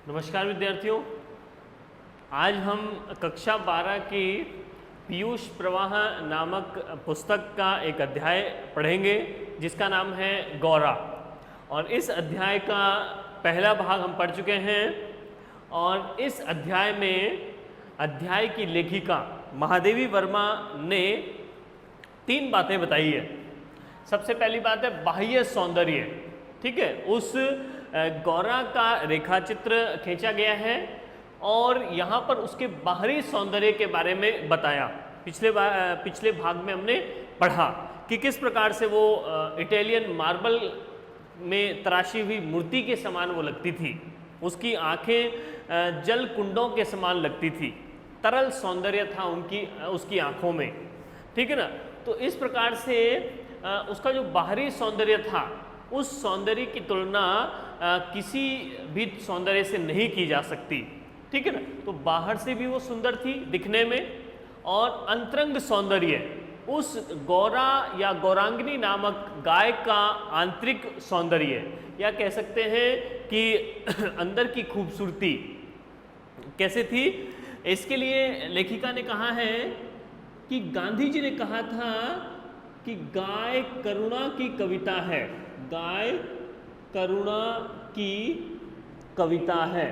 नमस्कार विद्यार्थियों, आज हम कक्षा 12 की पीयूष प्रवाह नामक पुस्तक का एक अध्याय पढ़ेंगे जिसका नाम है गौरा। और इस अध्याय का पहला भाग हम पढ़ चुके हैं और इस अध्याय में अध्याय की लेखिका महादेवी वर्मा ने 3 बातें बताई है। सबसे पहली बात है बाह्य सौंदर्य, ठीक है। उस गौरा का रेखाचित्र खींचा गया है और यहाँ पर उसके बाहरी सौंदर्य के बारे में बताया। पिछले भाग में हमने पढ़ा कि किस प्रकार से वो इटालियन मार्बल में तराशी हुई मूर्ति के समान वो लगती थी। उसकी आंखें जल कुंडों के समान लगती थी, तरल सौंदर्य था उसकी आंखों में, ठीक है ना। तो इस प्रकार से उसका जो बाहरी सौंदर्य था उस सौंदर्य की तुलना किसी भी सौंदर्य से नहीं की जा सकती, ठीक है ना। तो बाहर से भी वो सुंदर थी दिखने में, और अंतरंग सौंदर्य उस गौरा या गौरांगिनी नामक गाय का आंतरिक सौंदर्य, या कह सकते हैं कि अंदर की खूबसूरती कैसे थी। इसके लिए लेखिका ने कहा है कि गांधी जी ने कहा था कि गाय करुणा की कविता है, गाय करुणा की कविता है।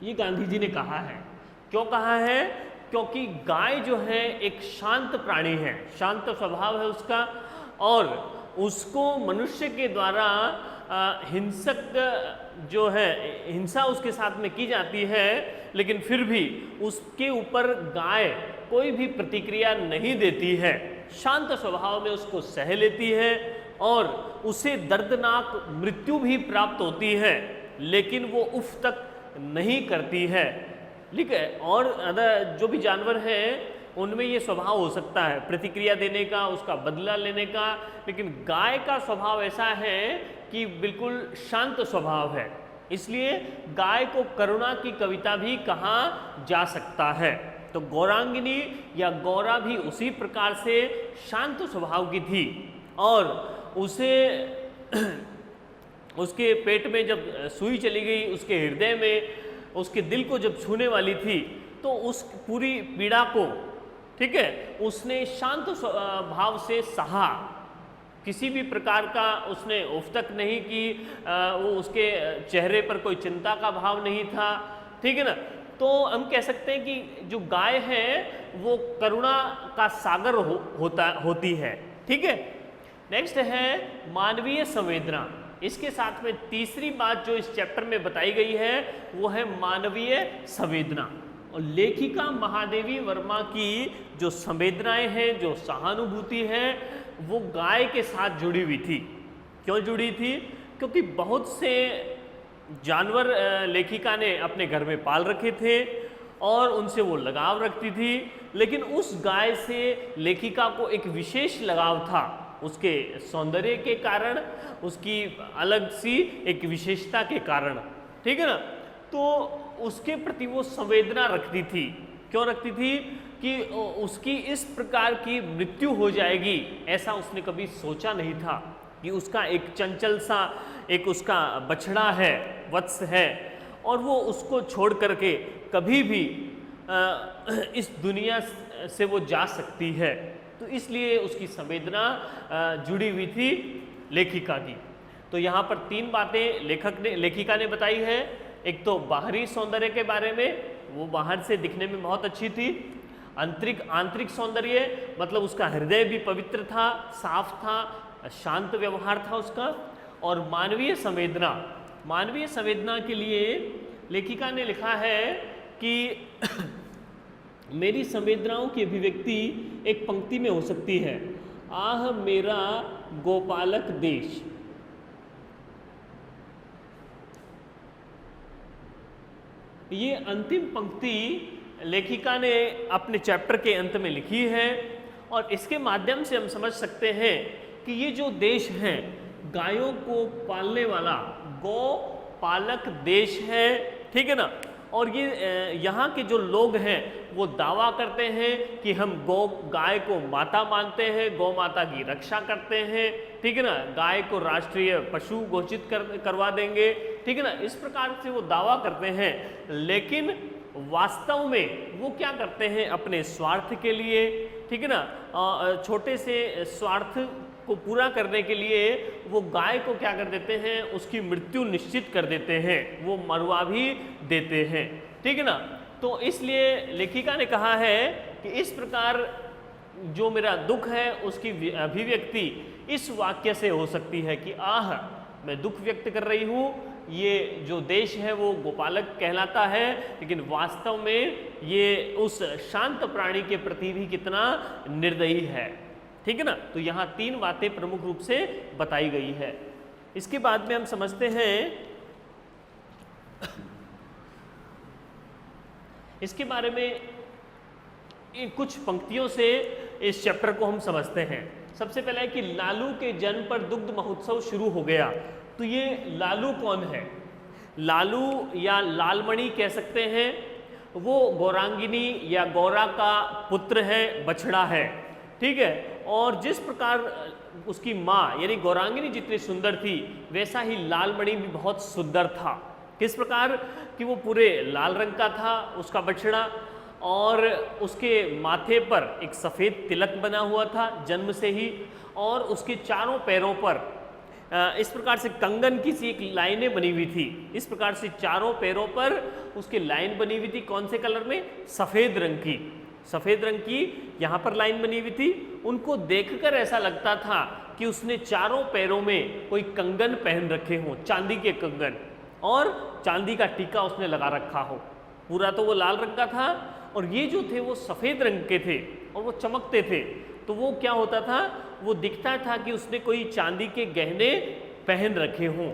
ये गांधी जी ने कहा है। क्यों कहा है? क्योंकि गाय जो है एक शांत प्राणी है, शांत स्वभाव है उसका, और उसको मनुष्य के द्वारा हिंसक जो है हिंसा उसके साथ में की जाती है, लेकिन फिर भी उसके ऊपर गाय कोई भी प्रतिक्रिया नहीं देती है, शांत स्वभाव में उसको सह लेती है और उसे दर्दनाक मृत्यु भी प्राप्त होती है, लेकिन वो उफ तक नहीं करती है, ठीक है। और जो भी जानवर हैं उनमें ये स्वभाव हो सकता है प्रतिक्रिया देने का, उसका बदला लेने का, लेकिन गाय का स्वभाव ऐसा है कि बिल्कुल शांत स्वभाव है। इसलिए गाय को करुणा की कविता भी कहा जा सकता है। तो गौरांगिनी या गौरा भी उसी प्रकार से शांत स्वभाव की थी, और उसे उसके पेट में जब सुई चली गई, उसके हृदय में उसके दिल को जब छूने वाली थी, तो उस पूरी पीड़ा को, ठीक है, उसने शांत भाव से सहा। किसी भी प्रकार का उसने उफ तक नहीं की, वो उसके चेहरे पर कोई चिंता का भाव नहीं था, ठीक है ना। तो हम कह सकते हैं कि जो गाय है वो करुणा का सागर होती है, ठीक है। नेक्स्ट है मानवीय संवेदना। इसके साथ में तीसरी बात जो इस चैप्टर में बताई गई है वो है मानवीय संवेदना। और लेखिका महादेवी वर्मा की जो संवेदनाएं हैं, जो सहानुभूति है, वो गाय के साथ जुड़ी हुई थी। क्यों जुड़ी थी? क्योंकि बहुत से जानवर लेखिका ने अपने घर में पाल रखे थे और उनसे वो लगाव रखती थी, लेकिन उस गाय से लेखिका को एक विशेष लगाव था, उसके सौंदर्य के कारण, उसकी अलग सी एक विशेषता के कारण, ठीक है ना। तो उसके प्रति वो संवेदना रखती थी। क्यों रखती थी? कि उसकी इस प्रकार की मृत्यु हो जाएगी ऐसा उसने कभी सोचा नहीं था, कि उसका एक चंचल सा एक उसका बछड़ा है, वत्स है, और वो उसको छोड़ करके कभी भी इस दुनिया से वो जा सकती है। तो इसलिए उसकी संवेदना जुड़ी हुई थी लेखिका की। तो यहाँ पर 3 बातें लेखिका ने बताई है। एक तो बाहरी सौंदर्य के बारे में, वो बाहर से दिखने में बहुत अच्छी थी। आंतरिक सौंदर्य मतलब उसका हृदय भी पवित्र था, साफ था, शांत व्यवहार था उसका। और मानवीय संवेदना के लिए लेखिका ने लिखा है कि मेरी संवेदनाओं की अभिव्यक्ति एक पंक्ति में हो सकती है, आह मेरा गोपालक देश। ये अंतिम पंक्ति लेखिका ने अपने चैप्टर के अंत में लिखी है, और इसके माध्यम से हम समझ सकते हैं कि ये जो देश है गायों को पालने वाला गौ पालक देश है, ठीक है ना। और ये यहाँ के जो लोग हैं वो दावा करते हैं कि हम गाय को माता मानते हैं, गौ माता की रक्षा करते हैं, ठीक है ना, गाय को राष्ट्रीय पशु घोषित करवा देंगे, ठीक है ना, इस प्रकार से वो दावा करते हैं। लेकिन वास्तव में वो क्या करते हैं, अपने स्वार्थ के लिए, ठीक है ना, छोटे से स्वार्थ को पूरा करने के लिए वो गाय को क्या कर देते हैं, उसकी मृत्यु निश्चित कर देते हैं, वो मरवा भी देते हैं, ठीक है ना। तो इसलिए लेखिका ने कहा है कि इस प्रकार जो मेरा दुख है उसकी अभिव्यक्ति इस वाक्य से हो सकती है कि आह, मैं दुख व्यक्त कर रही हूँ, ये जो देश है वो गोपालक कहलाता है, लेकिन वास्तव में ये उस शांत प्राणी के प्रति भी कितना निर्दयी है, ठीक है ना। तो यहाँ 3 बातें प्रमुख रूप से बताई गई है। इसके बाद में हम समझते हैं, इसके बारे में कुछ पंक्तियों से इस चैप्टर को हम समझते हैं। सबसे पहले है कि लालू के जन्म पर दुग्ध महोत्सव शुरू हो गया। तो ये लालू कौन है? लालू या लालमणि कह सकते हैं, वो गौरांगिनी या गौरा का पुत्र है, बछड़ा है, ठीक है। और जिस प्रकार उसकी माँ यानी गौरांगिनी जितनी सुंदर थी, वैसा ही लालमणि भी बहुत सुंदर था। किस प्रकार कि वो पूरे लाल रंग का था उसका बछड़ा, और उसके माथे पर एक सफ़ेद तिलक बना हुआ था जन्म से ही, और उसके चारों पैरों पर इस प्रकार से कंगन की सी एक लाइनें बनी हुई थी। इस प्रकार से चारों पैरों पर उसके लाइन बनी हुई थी। कौन से कलर में? सफ़ेद रंग की, सफ़ेद रंग की यहाँ पर लाइन बनी हुई थी। उनको देखकर ऐसा लगता था कि उसने चारों पैरों में कोई कंगन पहन रखे हों, चांदी के कंगन, और चांदी का टीका उसने लगा रखा हो। पूरा तो वो लाल रंग का था और ये जो थे वो सफ़ेद रंग के थे और वो चमकते थे। तो वो क्या होता था, वो दिखता था कि उसने कोई चांदी के गहने पहन रखे हों,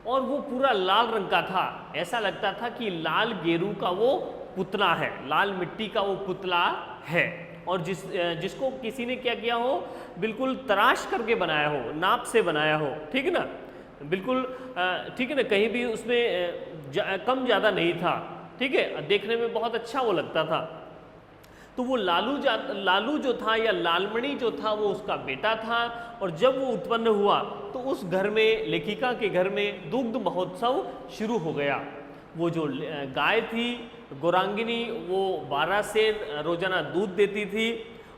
और वो पूरा लाल रंग का था। ऐसा लगता था कि लाल गेरू का वो पुतला है, लाल मिट्टी का वो पुतला है, और जिसको किसी ने क्या किया हो, बिल्कुल तराश करके बनाया हो, नाप से बनाया हो, ठीक है ना, बिल्कुल ठीक है ना, कहीं भी उसमें कम ज़्यादा नहीं था, ठीक है, देखने में बहुत अच्छा वो लगता था। तो वो लालू जो था या लालमणि जो था वो उसका बेटा था, और जब वो उत्पन्न हुआ तो उस घर में, लेखिका के घर में दुग्ध महोत्सव शुरू हो गया। वो जो गाय थी गौरांगिनी, वो 12 से रोजाना दूध देती थी,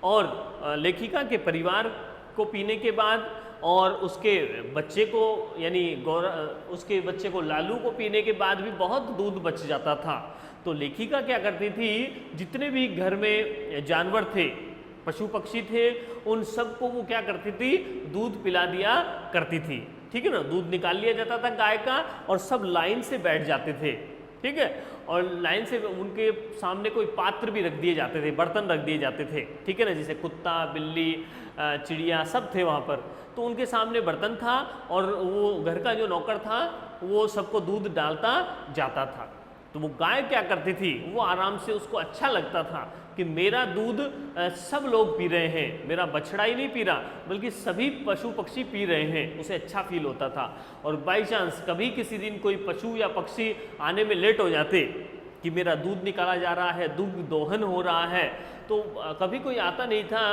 और लेखिका के परिवार को पीने के बाद और उसके बच्चे को यानी उसके बच्चे को लालू को पीने के बाद भी बहुत दूध बच जाता था। तो लेखिका क्या करती थी, जितने भी घर में जानवर थे, पशु पक्षी थे, उन सबको वो क्या करती थी, दूध पिला दिया करती थी, ठीक है ना। दूध निकाल लिया जाता था गाय का, और सब लाइन से बैठ जाते थे, ठीक है, और लाइन से उनके सामने कोई पात्र भी रख दिए जाते थे, बर्तन रख दिए जाते थे, ठीक है ना, जैसे कुत्ता, बिल्ली, चिड़िया सब थे वहाँ पर। तो उनके सामने बर्तन था, और वो घर का जो नौकर था वो सबको दूध डालता जाता था। तो वो गाय क्या करती थी, वो आराम से, उसको अच्छा लगता था कि मेरा दूध सब लोग पी रहे हैं, मेरा बछड़ा ही नहीं पी रहा बल्कि सभी पशु पक्षी पी रहे हैं, उसे अच्छा फील होता था। और बाई चांस कभी किसी दिन कोई पशु या पक्षी आने में लेट हो जाते कि मेरा दूध निकाला जा रहा है, दूध दोहन हो रहा है, तो कभी कोई आता नहीं था,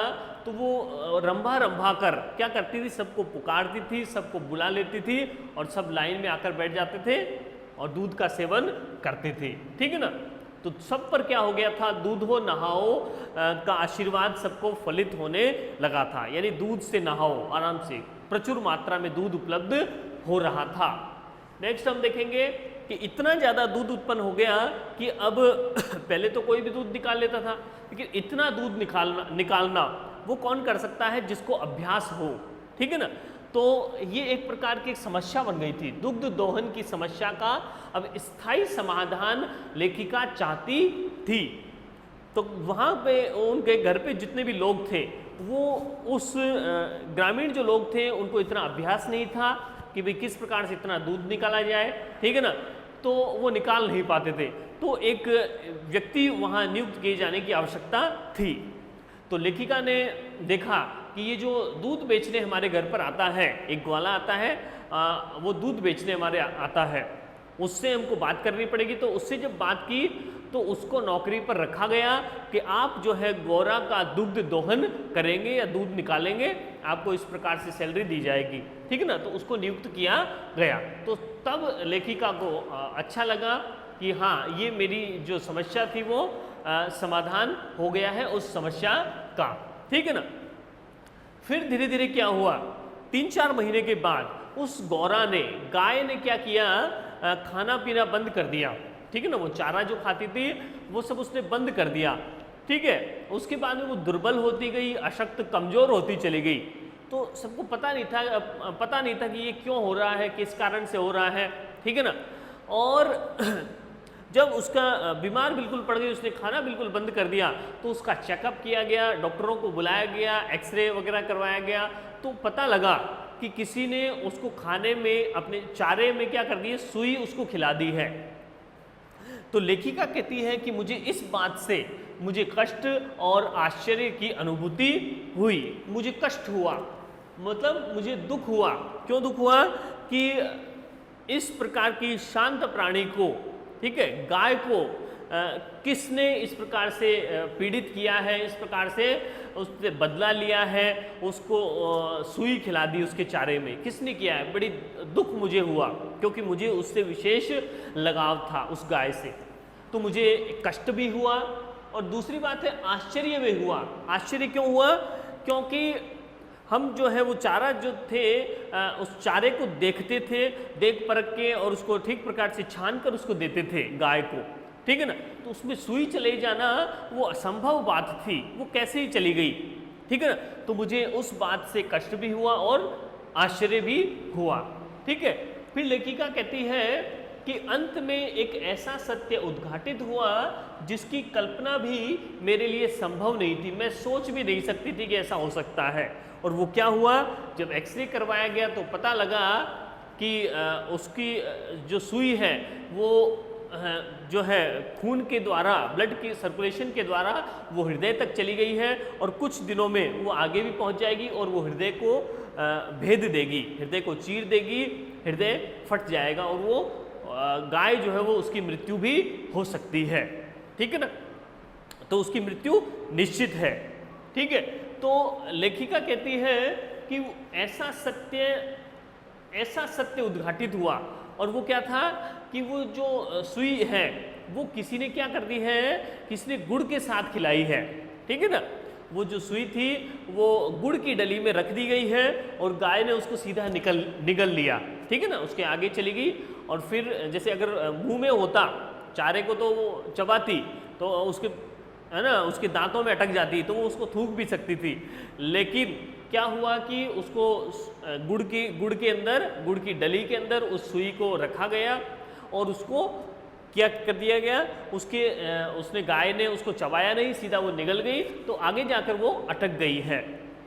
तो वो रंभा रंभा कर क्या करती थी, सबको पुकारती थी, सबको बुला लेती थी, और सब लाइन में आकर बैठ जाते थे और दूध का सेवन करते थे, ठीक है ना। तो सब पर क्या हो गया था, दूध हो नहाओ का आशीर्वाद सबको फलित होने लगा था, यानी दूध से नहाओ, आराम से प्रचुर मात्रा में दूध उपलब्ध हो रहा था। नेक्स्ट हम देखेंगे कि इतना ज़्यादा दूध उत्पन्न हो गया कि अब पहले तो कोई भी दूध निकाल लेता था, लेकिन इतना दूध निकालना वो कौन कर सकता है, जिसको अभ्यास हो, ठीक है ना। तो ये एक प्रकार की समस्या बन गई थी, दुग्ध दोहन की समस्या का अब स्थायी समाधान लेखिका चाहती थी। तो वहाँ पे उनके घर पे जितने भी लोग थे, वो उस ग्रामीण जो लोग थे उनको इतना अभ्यास नहीं था कि भाई किस प्रकार से इतना दूध निकाला जाए, ठीक है ना, तो वो निकाल नहीं पाते थे। तो एक व्यक्ति वहाँ नियुक्त किए जाने की आवश्यकता थी। तो लेखिका ने देखा कि ये जो दूध बेचने हमारे घर पर आता है, एक ग्वाला आता है, वो दूध बेचने हमारे आता है, उससे हमको बात करनी पड़ेगी। तो उससे जब बात की तो उसको नौकरी पर रखा गया कि आप जो है गौरा का दुग्ध दोहन करेंगे या दूध निकालेंगे, आपको इस प्रकार से सैलरी दी जाएगी, ठीक है ना। तो उसको नियुक्त किया गया। तो तब लेखिका को अच्छा लगा कि हाँ, ये मेरी जो समस्या थी वो समाधान हो गया है उस समस्या का, ठीक है ना। फिर धीरे धीरे क्या हुआ, 3-4 महीने के बाद उस गौरा ने, गाय ने क्या किया, खाना पीना बंद कर दिया, ठीक है ना। वो चारा जो खाती थी वो सब उसने बंद कर दिया, ठीक है। उसके बाद में वो दुर्बल होती गई, अशक्त, कमजोर होती चली गई। तो सबको पता नहीं था कि ये क्यों हो रहा है, किस कारण से हो रहा है, ठीक है ना। और जब उसका बीमार बिल्कुल पड़ गई, उसने खाना बिल्कुल बंद कर दिया, तो उसका चेकअप किया गया, डॉक्टरों को बुलाया गया, एक्सरे वगैरह करवाया गया। तो पता लगा कि किसी ने उसको खाने में, अपने चारे में क्या कर दी है, सुई उसको खिला दी है। तो लेखिका कहती है कि मुझे इस बात से मुझे कष्ट और आश्चर्य की अनुभूति हुई, मुझे कष्ट हुआ, मतलब मुझे दुख हुआ। क्यों दुख हुआ कि इस प्रकार की शांत प्राणी को, ठीक है, गाय को किसने इस प्रकार से पीड़ित किया है, इस प्रकार से उससे बदला लिया है, उसको सुई खिला दी उसके चारे में, किसने किया है। बड़ी दुख मुझे हुआ, क्योंकि मुझे उससे विशेष लगाव था, उस गाय से। तो मुझे कष्ट भी हुआ और दूसरी बात है आश्चर्य भी हुआ। आश्चर्य क्यों हुआ, क्योंकि हम जो है वो चारा जो थे, उस चारे को देखते थे, देख परख के, और उसको ठीक प्रकार से छान कर उसको देते थे गाय को, ठीक है ना। तो उसमें सुई चले जाना वो असंभव बात थी, वो कैसे ही चली गई, ठीक है ना। तो मुझे उस बात से कष्ट भी हुआ और आश्चर्य भी हुआ, ठीक है। फिर लेखिका कहती है कि अंत में एक ऐसा सत्य उद्घाटित हुआ जिसकी कल्पना भी मेरे लिए संभव नहीं थी, मैं सोच भी नहीं सकती थी कि ऐसा हो सकता है। और वो क्या हुआ, जब एक्सरे करवाया गया तो पता लगा कि उसकी जो सुई है वो जो है खून के द्वारा, ब्लड की सर्कुलेशन के द्वारा वो हृदय तक चली गई है, और कुछ दिनों में वो आगे भी पहुंच जाएगी और वो हृदय को भेद देगी, हृदय को चीर देगी, हृदय फट जाएगा और वो गाय जो है वो उसकी मृत्यु भी हो सकती है, ठीक है ना। तो उसकी मृत्यु निश्चित है, ठीक है। तो लेखिका कहती है कि ऐसा सत्य उद्घाटित हुआ, और वो क्या था कि वो जो सुई है वो किसी ने क्या कर दी है, किसी ने गुड़ के साथ खिलाई है, ठीक है ना। वो जो सुई थी वो गुड़ की डली में रख दी गई है और गाय ने उसको सीधा निगल लिया, ठीक है ना, उसके आगे चली गई। और फिर जैसे अगर मुंह में होता चारे को तो वो चबाती, तो उसके, है ना, उसके दांतों में अटक जाती, तो वो उसको थूक भी सकती थी। लेकिन क्या हुआ कि उसको गुड़ के अंदर, गुड़ की डली के अंदर उस सुई को रखा गया और उसको क्या कर दिया गया, उसने गाय ने उसको चबाया नहीं, सीधा वो निगल गई, तो आगे जाकर वो अटक गई है,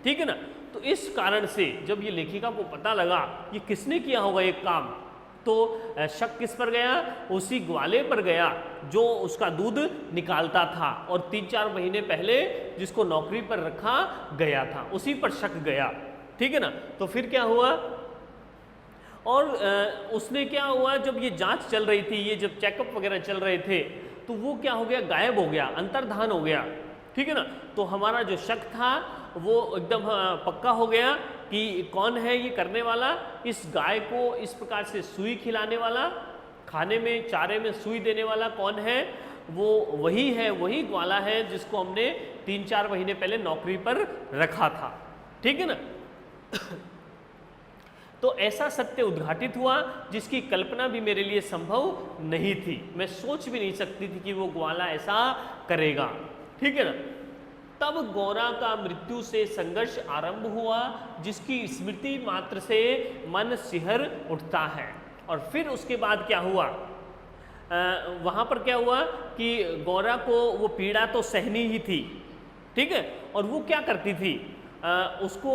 ठीक है ना। तो इस कारण से जब ये लेखिका को पता लगा ये किसने किया होगा ये काम, तो शक किस पर गया, उसी ग्वाले पर गया जो उसका दूध निकालता था और 3-4 महीने पहले जिसको नौकरी पर रखा गया था, उसी पर शक गया, ठीक है ना। तो फिर क्या हुआ, और उसने क्या हुआ, जब ये जांच चल रही थी, ये जब चेकअप वगैरह चल रहे थे, तो वो क्या हो गया, गायब हो गया, अंतर्धान हो गया, ठीक है ना। तो हमारा जो शक था वो एकदम पक्का हो गया कि कौन है ये करने वाला, इस गाय को इस प्रकार से सुई खिलाने वाला, खाने में, चारे में सुई देने वाला कौन है, वो वही है, वही ग्वाला है जिसको हमने 3-4 महीने पहले नौकरी पर रखा था, ठीक है ना। तो ऐसा सत्य उद्घाटित हुआ जिसकी कल्पना भी मेरे लिए संभव नहीं थी, मैं सोच भी नहीं सकती थी कि वो ग्वाला ऐसा करेगा, ठीक है ना। तब गौरा का मृत्यु से संघर्ष आरंभ हुआ जिसकी स्मृति मात्र से मन सिहर उठता है। और फिर उसके बाद क्या हुआ, वहाँ पर क्या हुआ कि गौरा को वो पीड़ा तो सहनी ही थी, ठीक है। और वो क्या करती थी, उसको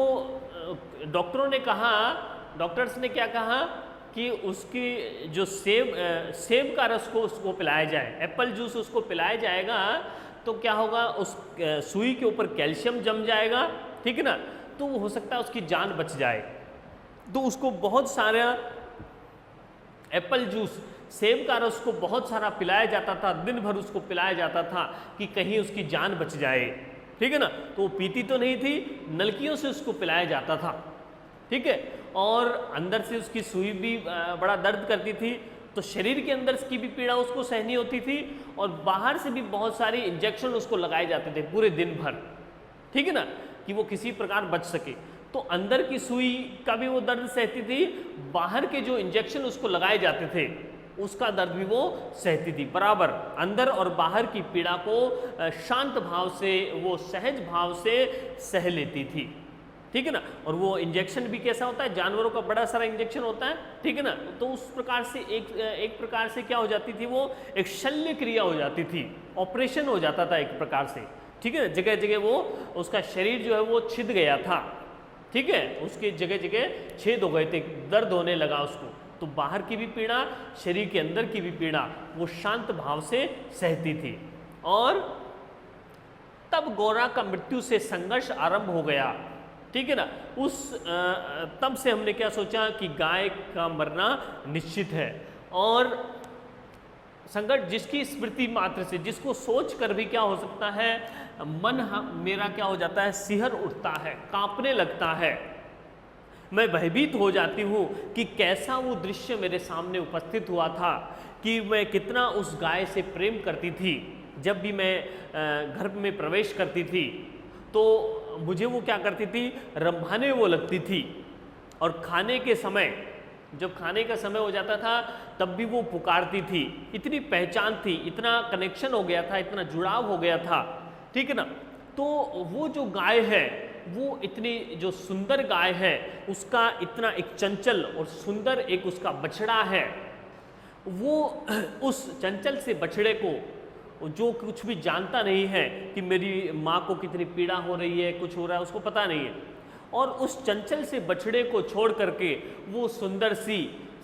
डॉक्टर्स ने क्या कहा कि उसकी जो सेब का रस को उसको पिलाया जाए, एप्पल जूस उसको पिलाया जाएगा, तो क्या होगा, उस सुई के ऊपर कैल्शियम जम जाएगा, ठीक है ना, तो वो हो सकता है उसकी जान बच जाए। तो उसको बहुत सारा एप्पल जूस सेब का रस उसको बहुत सारा पिलाया जाता था, दिन भर उसको पिलाया जाता था कि कहीं उसकी जान बच जाए, ठीक है ना। तो वो पीती तो नहीं थी, नलकियों से उसको पिलाया जाता था, ठीक है। और अंदर से उसकी सुई भी बड़ा दर्द करती थी, तो शरीर के अंदर की भी पीड़ा उसको सहनी होती थी और बाहर से भी बहुत सारी इंजेक्शन उसको लगाए जाते थे पूरे दिन भर, ठीक है ना, कि वो किसी प्रकार बच सके। तो अंदर की सुई का भी वो दर्द सहती थी, बाहर के जो इंजेक्शन उसको लगाए जाते थे उसका दर्द भी वो सहती थी बराबर। अंदर और बाहर की पीड़ा को शांत भाव से, वो सहज भाव से सह लेती थी, ठीक है ना। और वो इंजेक्शन भी कैसा होता है, जानवरों का बड़ा सारा इंजेक्शन होता है, ठीक है ना। तो उस प्रकार से एक प्रकार से क्या हो जाती थी, वो एक शल्य क्रिया हो जाती थी, ऑपरेशन हो जाता था एक प्रकार से, ठीक है ना। जगह जगह वो उसका शरीर जो है वो छिद गया था, ठीक है, उसके जगह जगह छेद हो गए थे, दर्द होने लगा उसको। तो बाहर की भी पीड़ा, शरीर के अंदर की भी पीड़ा वो शांत भाव से सहती थी। और तब गौरा का मृत्यु से संघर्ष आरंभ हो गया, ठीक है ना। तब से हमने क्या सोचा कि गाय का मरना निश्चित है। और संकट जिसकी स्मृति मात्र से, जिसको सोच कर भी क्या हो सकता है, मन मेरा क्या हो जाता है, सिहर उठता है, कांपने लगता है, मैं भयभीत हो जाती हूँ कि कैसा वो दृश्य मेरे सामने उपस्थित हुआ था, कि मैं कितना उस गाय से प्रेम करती थी। जब भी मैं घर में प्रवेश करती थी तो मुझे वो क्या करती थी, रंभाने वो लगती थी। और खाने के समय, जब खाने का समय हो जाता था तब भी वो पुकारती थी, इतनी पहचान थी, इतना कनेक्शन हो गया था, इतना जुड़ाव हो गया था, ठीक है ना। तो वो जो गाय है, वो इतनी जो सुंदर गाय है, उसका इतना एक चंचल और सुंदर एक उसका बछड़ा है, वो उस चंचल से बछड़े को, जो कुछ भी जानता नहीं है कि मेरी माँ को कितनी पीड़ा हो रही है, कुछ हो रहा है, उसको पता नहीं है, और उस चंचल से बछड़े को छोड़ करके वो सुंदर सी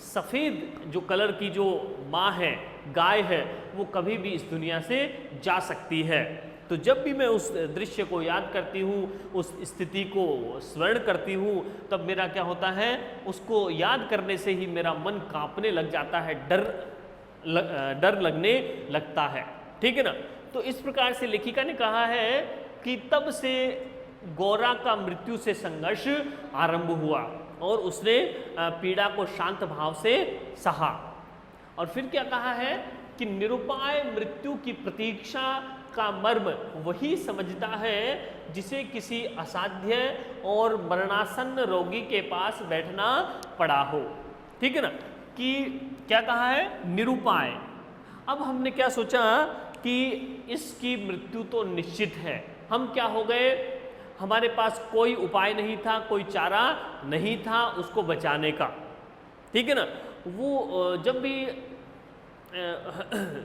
सफ़ेद जो कलर की जो माँ है, गाय है, वो कभी भी इस दुनिया से जा सकती है। तो जब भी मैं उस दृश्य को याद करती हूँ, उस स्थिति को स्मरण करती हूँ, तब मेरा क्या होता है, उसको याद करने से ही मेरा मन कांपने लग जाता है, डर लगने लगता है, ठीक है ना। तो इस प्रकार से लेखिका ने कहा है कि तब से गौरा का मृत्यु से संघर्ष आरंभ हुआ और उसने पीड़ा को शांत भाव से सहा। और फिर क्या कहा है कि निरुपाय मृत्यु की प्रतीक्षा का मर्म वही समझता है जिसे किसी असाध्य और मरणासन्न रोगी के पास बैठना पड़ा हो, ठीक है ना। कि क्या कहा है, निरुपाय। अब हमने क्या सोचा कि इसकी मृत्यु तो निश्चित है, हम क्या हो गए, हमारे पास कोई उपाय नहीं था, कोई चारा नहीं था उसको बचाने का, ठीक है ना। वो जब भी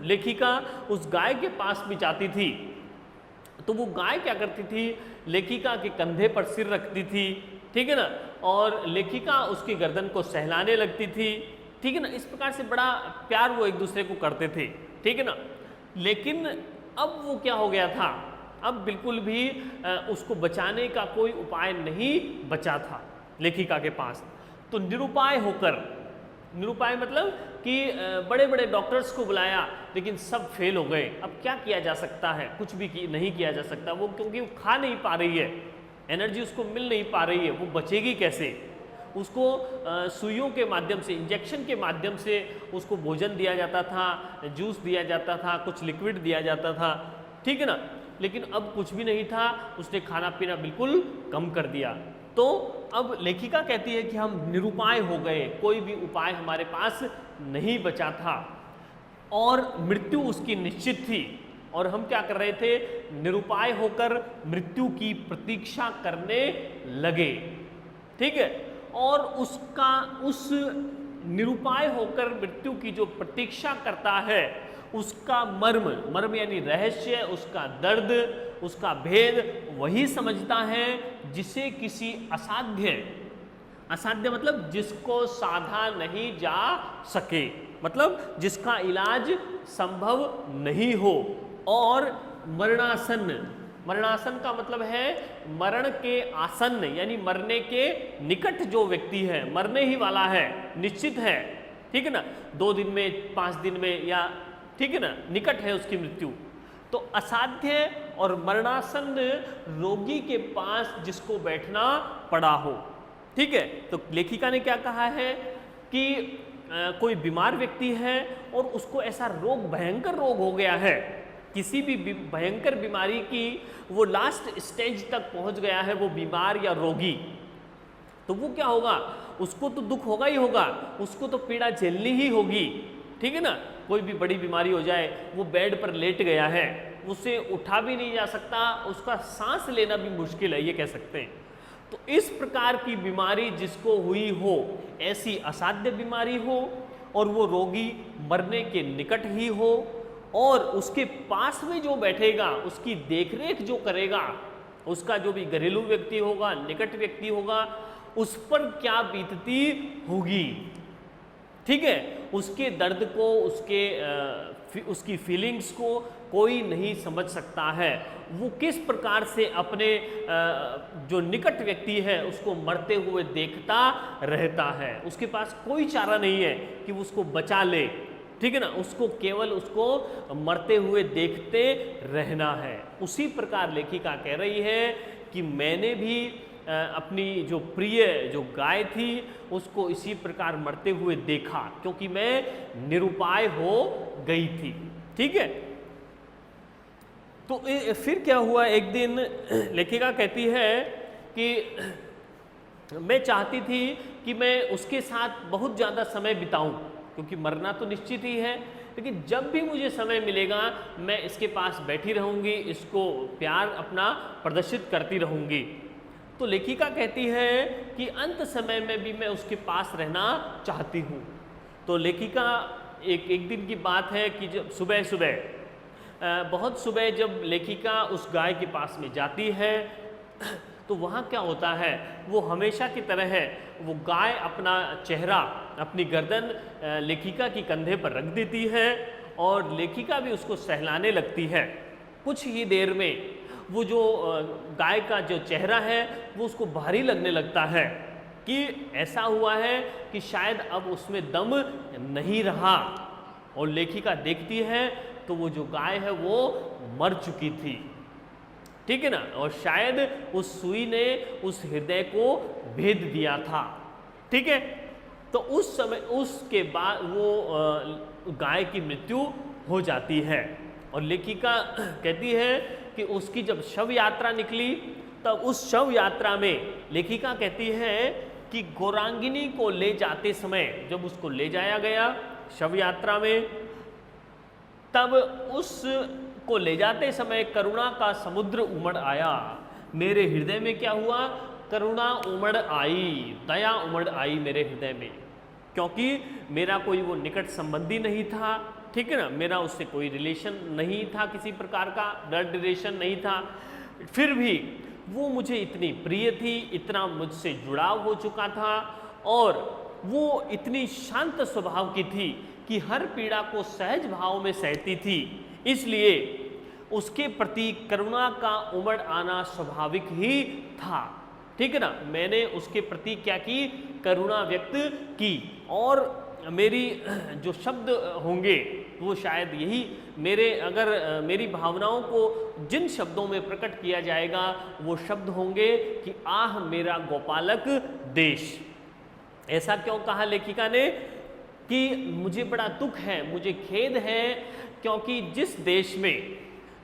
लेखिका उस गाय के पास भी जाती थी तो वो गाय क्या करती थी, लेखिका के कंधे पर सिर रखती थी, ठीक है ना, और लेखिका उसकी गर्दन को सहलाने लगती थी, ठीक है ना। इस प्रकार से बड़ा प्यार वो एक दूसरे को करते थे, ठीक है ना। लेकिन अब वो क्या हो गया था, अब बिल्कुल भी उसको बचाने का कोई उपाय नहीं बचा था लेखिका के पास। तो निरुपाय होकर, निरुपाय मतलब कि बड़े बड़े डॉक्टर्स को बुलाया लेकिन सब फेल हो गए। अब क्या किया जा सकता है, कुछ भी नहीं किया जा सकता, वो क्योंकि वो खा नहीं पा रही है, एनर्जी उसको मिल नहीं पा रही है, वो बचेगी कैसे। उसको सुइयों के माध्यम से, इंजेक्शन के माध्यम से उसको भोजन दिया जाता था, जूस दिया जाता था, कुछ लिक्विड दिया जाता था, ठीक है ना। लेकिन अब कुछ भी नहीं था, उसने खाना पीना बिल्कुल कम कर दिया। तो अब लेखिका कहती है कि हम निरुपाय हो गए, कोई भी उपाय हमारे पास नहीं बचा था और मृत्यु उसकी निश्चित थी। और हम क्या कर रहे थे, निरुपाय होकर मृत्यु की प्रतीक्षा करने लगे, ठीक है। और उसका, उस निरुपाय होकर मृत्यु की जो प्रतीक्षा करता है, उसका मर्म यानी रहस्य, उसका दर्द, उसका भेद वही समझता है जिसे किसी असाध्य मतलब जिसको साधा नहीं जा सके, मतलब जिसका इलाज संभव नहीं हो, और मरणासन का मतलब है मरण के आसन्न, यानी मरने के निकट जो व्यक्ति है, मरने ही वाला है, निश्चित है, ठीक है ना, 2 दिन में, 5 दिन में, या ठीक है ना, निकट है उसकी मृत्यु। तो असाध्य और मरणासन्न रोगी के पास जिसको बैठना पड़ा हो, ठीक है। तो लेखिका ने क्या कहा है कि कोई बीमार व्यक्ति है और उसको ऐसा रोग, भयंकर रोग हो गया है, किसी भी भयंकर बीमारी की वो लास्ट स्टेज तक पहुंच गया है वो बीमार या रोगी, तो वो क्या होगा, उसको तो दुख होगा ही होगा, उसको तो पीड़ा झेलनी ही होगी, ठीक है ना। कोई भी बड़ी बीमारी हो जाए, वो बेड पर लेट गया है, उसे उठा भी नहीं जा सकता, उसका सांस लेना भी मुश्किल है, ये कह सकते हैं। तो इस प्रकार की बीमारी जिसको हुई हो, ऐसी असाध्य बीमारी हो और वो रोगी मरने के निकट ही हो, और उसके पास में जो बैठेगा, उसकी देखरेख जो करेगा, उसका जो भी घरेलू व्यक्ति होगा, निकट व्यक्ति होगा, उस पर क्या बीतती होगी, ठीक है। उसके दर्द को, उसकी फीलिंग्स को कोई नहीं समझ सकता है। वो किस प्रकार से अपने जो निकट व्यक्ति है उसको मरते हुए देखता रहता है, उसके पास कोई चारा नहीं है कि वो उसको बचा ले, ठीक है ना, उसको केवल उसको मरते हुए देखते रहना है। उसी प्रकार लेखिका कह रही है कि मैंने भी अपनी जो प्रिय जो गाय थी उसको इसी प्रकार मरते हुए देखा, क्योंकि मैं निरुपाय हो गई थी, ठीक है। तो फिर क्या हुआ, एक दिन लेखिका कहती है कि मैं चाहती थी कि मैं उसके साथ बहुत ज़्यादा समय बिताऊं, क्योंकि मरना तो निश्चित ही है, लेकिन जब भी मुझे समय मिलेगा मैं इसके पास बैठी रहूंगी, इसको प्यार अपना प्रदर्शित करती रहूंगी। तो लेखिका कहती है कि अंत समय में भी मैं उसके पास रहना चाहती हूँ। तो लेखिका एक दिन की बात है कि जब बहुत सुबह जब लेखिका उस गाय के पास में जाती है तो वहाँ क्या होता है, वो हमेशा की तरह है, वो गाय अपना चेहरा, अपनी गर्दन लेखिका की कंधे पर रख देती है और लेखिका भी उसको सहलाने लगती है। कुछ ही देर में वो जो गाय का जो चेहरा है वो उसको भारी लगने लगता है कि ऐसा हुआ है कि शायद अब उसमें दम नहीं रहा, और लेखिका देखती है तो वो जो गाय है वो मर चुकी थी, ठीक है ना, और शायद उस सुई ने उस हृदय को भेद दिया था, ठीक है। तो उस समय, उसके बाद वो गाय की मृत्यु हो जाती है, और लेखिका कहती है कि उसकी जब शव यात्रा निकली तब उस शव यात्रा में लेखिका कहती है कि गौरांगिनी को ले जाते समय, जब उसको ले जाया गया शव यात्रा में, तब उसको ले जाते समय करुणा का समुद्र उमड़ आया। मेरे हृदय में क्या हुआ, करुणा उमड़ आई, दया उमड़ आई मेरे हृदय में, क्योंकि मेरा कोई वो निकट संबंधी नहीं था, ठीक है ना, मेरा उससे कोई रिलेशन नहीं था, किसी प्रकार का ब्लड रिलेशन नहीं था, फिर भी वो मुझे इतनी प्रिय थी, इतना मुझसे जुड़ाव हो चुका था, और वो इतनी शांत स्वभाव की थी कि हर पीड़ा को सहज भाव में सहती थी, इसलिए उसके प्रति करुणा का उमड़ आना स्वाभाविक ही था, ठीक है ना। मैंने उसके प्रति क्या की, करुणा व्यक्त की, और मेरी जो शब्द होंगे वो शायद यही मेरी भावनाओं को जिन शब्दों में प्रकट किया जाएगा वो शब्द होंगे कि आह मेरा गोपालक देश। ऐसा क्यों कहा लेखिका ने कि मुझे बड़ा दुख है, मुझे खेद है, क्योंकि जिस देश में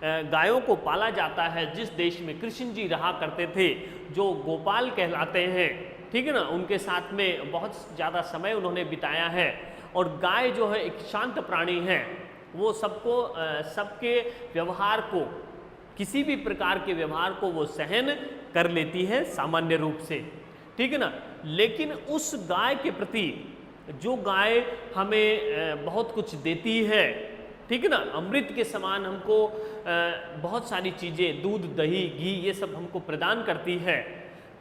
गायों को पाला जाता है, जिस देश में कृष्ण जी रहा करते थे, जो गोपाल कहलाते हैं, ठीक है ना, उनके साथ में बहुत ज़्यादा समय उन्होंने बिताया है, और गाय जो है एक शांत प्राणी है, वो सबके व्यवहार को, किसी भी प्रकार के व्यवहार को वो सहन कर लेती है सामान्य रूप से, ठीक है ना। लेकिन उस गाय के प्रति, जो गाय हमें बहुत कुछ देती है, ठीक है ना, अमृत के समान हमको बहुत सारी चीज़ें, दूध दही घी ये सब हमको प्रदान करती है,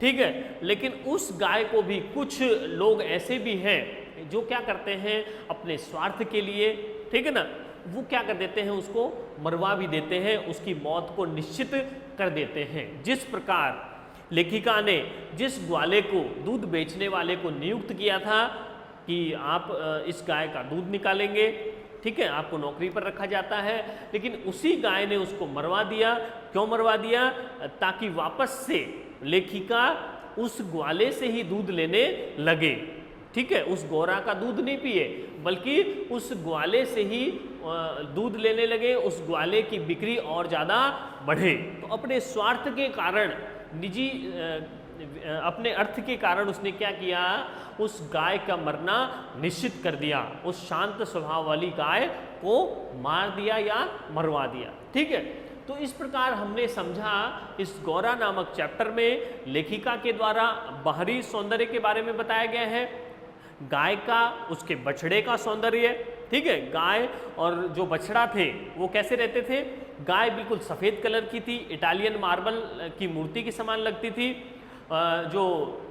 ठीक है, लेकिन उस गाय को भी कुछ लोग ऐसे भी हैं जो क्या करते हैं अपने स्वार्थ के लिए, ठीक है ना, वो क्या कर देते हैं, उसको मरवा भी देते हैं, उसकी मौत को निश्चित कर देते हैं। जिस प्रकार लेखिका ने जिस ग्वाले को, दूध बेचने वाले को नियुक्त किया था, कि आप इस गाय का दूध निकालेंगे, ठीक है, आपको नौकरी पर रखा जाता है। लेकिन उसी गाय ने उसको मरवा दिया। क्यों मरवा दिया? ताकि वापस से लेखिका उस ग्वाले से ही दूध लेने लगे, ठीक है, उस गौरा का दूध नहीं पिए बल्कि उस ग्वाले से ही दूध लेने लगे, उस ग्वाले की बिक्री और ज़्यादा बढ़े। तो अपने स्वार्थ के कारण, निजी अपने अर्थ के कारण उसने क्या किया? उस गाय का मरना निश्चित कर दिया, उस शांत स्वभाव वाली गाय को मार दिया या मरवा दिया, ठीक है। तो इस प्रकार हमने समझा इस गौरा नामक चैप्टर में लेखिका के द्वारा बाहरी सौंदर्य के बारे में बताया गया है, गाय का, उसके बछड़े का सौंदर्य, ठीक है। गाय और जो बछड़ा थे वो कैसे रहते थे? गाय बिल्कुल सफ़ेद कलर की थी, इटालियन मार्बल की मूर्ति के समान लगती थी। जो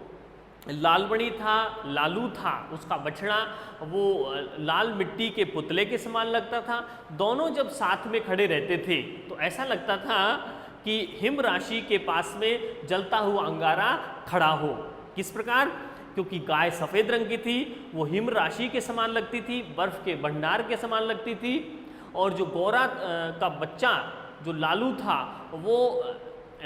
लालमणि था, लालू था, उसका बछड़ा वो लाल मिट्टी के पुतले के समान लगता था। दोनों जब साथ में खड़े रहते थे तो ऐसा लगता था कि हिम राशि के पास में जलता हुआ अंगारा खड़ा हो। किस प्रकार? क्योंकि गाय सफ़ेद रंग की थी, वो हिम राशि के समान लगती थी, बर्फ के भंडार के समान लगती थी। और जो गौरा का बच्चा जो लालू था वो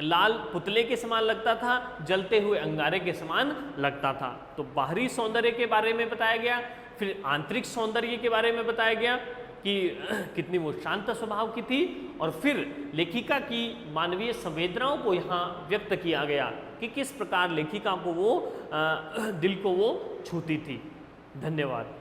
लाल पुतले के समान लगता था, जलते हुए अंगारे के समान लगता था। तो बाहरी सौंदर्य के बारे में बताया गया, फिर आंतरिक सौंदर्य के बारे में बताया गया कि कितनी वो शांत स्वभाव की थी, और फिर लेखिका की मानवीय संवेदनाओं को यहाँ व्यक्त किया गया कि किस प्रकार लेखिका को वो दिल को वो छूती थी। धन्यवाद।